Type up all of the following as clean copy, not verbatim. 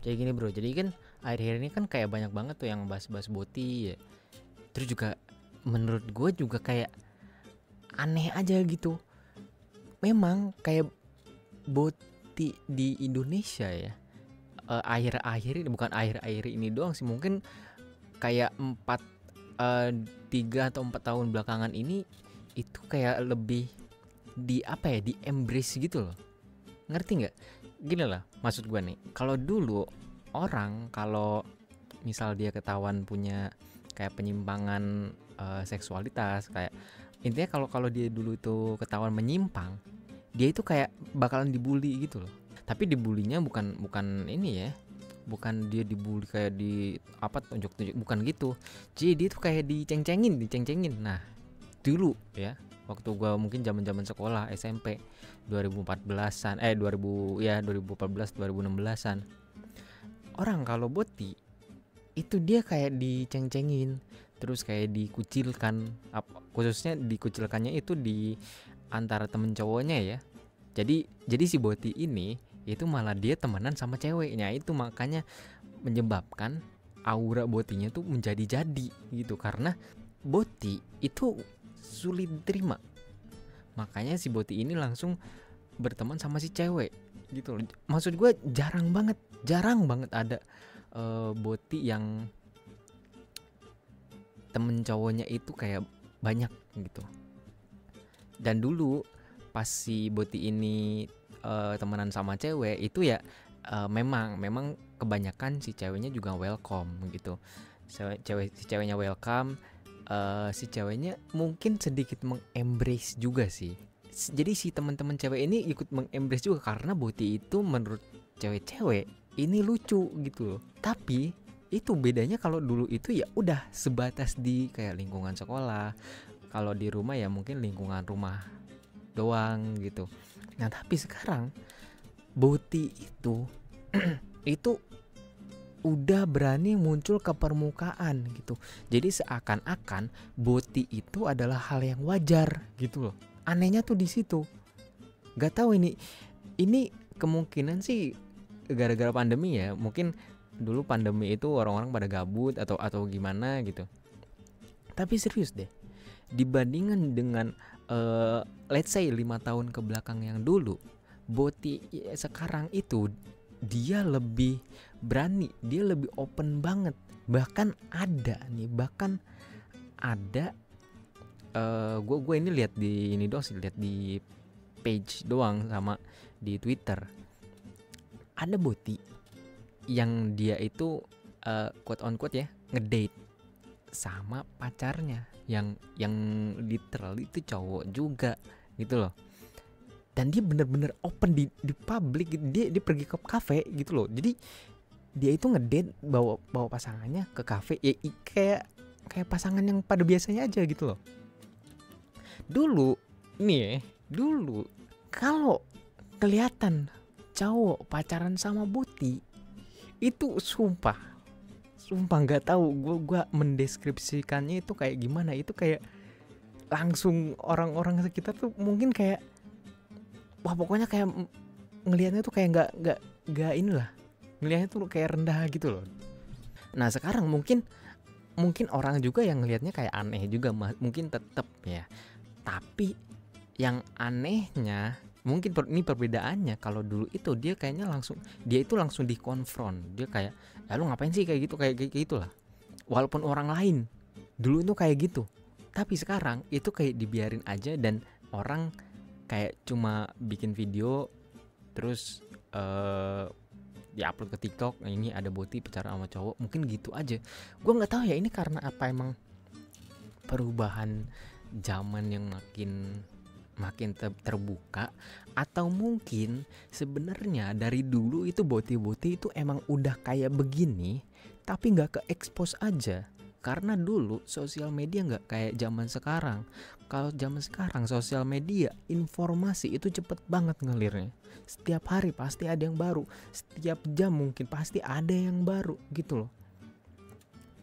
Jadi gini bro, jadi kan akhir-akhir ini kan kayak banyak banget tuh yang bahas-bahas boti ya. Terus juga menurut gue juga kayak aneh aja gitu. Memang kayak boti di Indonesia ya, akhir-akhir ini, bukan akhir-akhir ini doang sih, mungkin kayak 3 atau 4 tahun belakangan ini itu kayak lebih di apa ya, di embrace gitu loh. Ngerti nggak? Gini lah, maksud gue nih, kalau dulu orang kalau misal dia ketahuan punya kayak penyimpangan seksualitas, kayak intinya kalau kalau dia dulu itu ketahuan menyimpang, dia itu kayak bakalan dibully gitu loh. Tapi dibulinya bukan bukan ini ya, bukan dia dibully kayak di apa, tunjuk-tunjuk, bukan gitu. Jadi dia tuh kayak diceng-cengin. Nah, dulu ya, waktu gua mungkin zaman-zaman sekolah SMP 2014-an 2000 ya 2014 2016-an. Orang kalau boti itu dia kayak diceng-cengin, terus kayak dikucilkan, khususnya dikucilkannya itu di antara temen cowoknya ya. Jadi si boti ini itu malah dia temenan sama ceweknya, itu makanya menyebabkan aura botinya tuh menjadi-jadi gitu, karena boti itu sulit diterima. Makanya si boti ini langsung berteman sama si cewek gitu loh. Maksud gue jarang banget ada boti yang temen cowoknya itu kayak banyak gitu. Dan dulu pas si boti ini temenan sama cewek itu ya, memang kebanyakan si ceweknya juga welcome gitu. Si ceweknya welcome, si ceweknya mungkin sedikit mengembrace juga sih. Jadi si teman-teman cewek ini ikut mengembrace juga, karena boti itu menurut cewek-cewek ini lucu gitu loh. Tapi itu bedanya, kalau dulu itu ya udah sebatas di kayak lingkungan sekolah, kalau di rumah ya mungkin lingkungan rumah doang gitu. Nah tapi sekarang boti itu itu udah berani muncul ke permukaan gitu. Jadi seakan-akan boti itu adalah hal yang wajar gitu loh. Anehnya tuh di situ. Gak tahu ini kemungkinan sih gara-gara pandemi ya. Mungkin dulu pandemi itu orang-orang pada gabut atau gimana gitu. Tapi serius deh, dibandingkan dengan let's say 5 tahun ke belakang yang dulu, boti sekarang itu dia lebih berani, dia lebih open banget. Bahkan ada gue ini lihat di ini doang sih, lihat di page doang sama di Twitter. Ada boti yang dia itu quote on quote ya ngedate sama pacarnya yang literal itu cowok juga gitu loh. Dan dia bener-bener open di publik, dia pergi ke kafe gitu loh. Jadi dia itu ngedate bawa pasangannya ke kafe ya, kayak pasangan yang pada biasanya aja gitu loh. Dulu kalau kelihatan cowok pacaran sama boti itu sumpah nggak tahu gue mendeskripsikannya itu kayak gimana. Itu kayak langsung orang-orang sekitar tuh mungkin kayak wah, pokoknya kayak ngelihatnya tuh kayak nggak inilah, ngelihatnya tuh kayak rendah gitu loh. Nah sekarang mungkin orang juga yang ngelihatnya kayak aneh juga, mungkin tetap ya. Tapi yang anehnya mungkin ini perbedaannya, kalau dulu itu dia kayaknya langsung dikonfront. Dia kayak, ya lu ngapain sih kayak gitu, kayak gitulah. Walaupun orang lain dulu itu kayak gitu, tapi sekarang itu kayak dibiarin aja, dan orang kayak cuma bikin video terus diupload ke TikTok. Nah, ini ada boti pacaran sama cowok, mungkin gitu aja. Gue nggak tahu ya, ini karena apa, emang perubahan zaman yang makin terbuka, atau mungkin sebenarnya dari dulu itu boti-boti itu emang udah kayak begini tapi nggak ke expose aja. Karena dulu sosial media nggak kayak zaman sekarang. Kalau zaman sekarang sosial media, informasi itu cepet banget ngelirnya. Setiap hari pasti ada yang baru, setiap jam mungkin pasti ada yang baru gitu loh.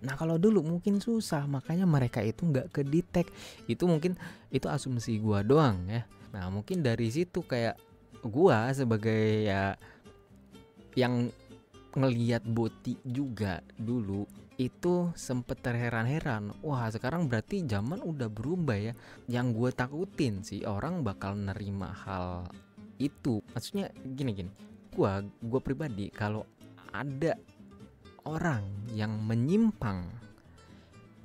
Nah kalau dulu mungkin susah, makanya mereka itu nggak kedetek. Itu mungkin itu asumsi gua doang ya. Nah mungkin dari situ kayak gua sebagai ya yang ngeliat Boti juga dulu itu sempet terheran-heran, wah sekarang berarti zaman udah berubah ya. Yang gue takutin sih orang bakal nerima hal itu. Maksudnya gini, gue pribadi kalau ada orang yang menyimpang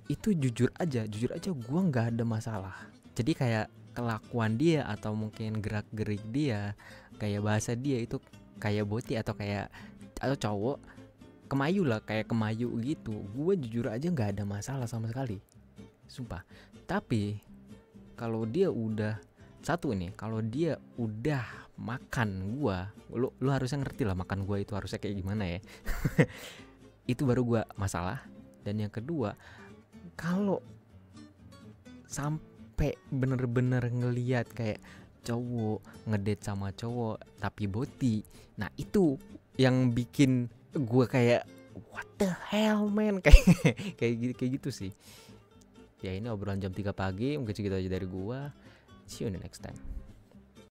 itu jujur aja gue nggak ada masalah. Jadi kayak kelakuan dia atau mungkin gerak-gerik dia, kayak bahasa dia itu kayak Boti atau cowok kemayu lah, kayak kemayu gitu, gue jujur aja nggak ada masalah sama sekali, sumpah. Tapi kalau dia udah kalau dia udah makan gue, lu harusnya ngerti lah makan gue itu harusnya kayak gimana ya. Itu baru gue masalah. Dan yang kedua, kalau sampai bener-bener ngelihat kayak cowok ngedate sama cowok tapi Boti, nah itu yang bikin gue kayak what the hell man, kayak gitu sih. Ya ini obrolan jam 3 pagi, mungkin segitu aja dari gue. See you in the next time.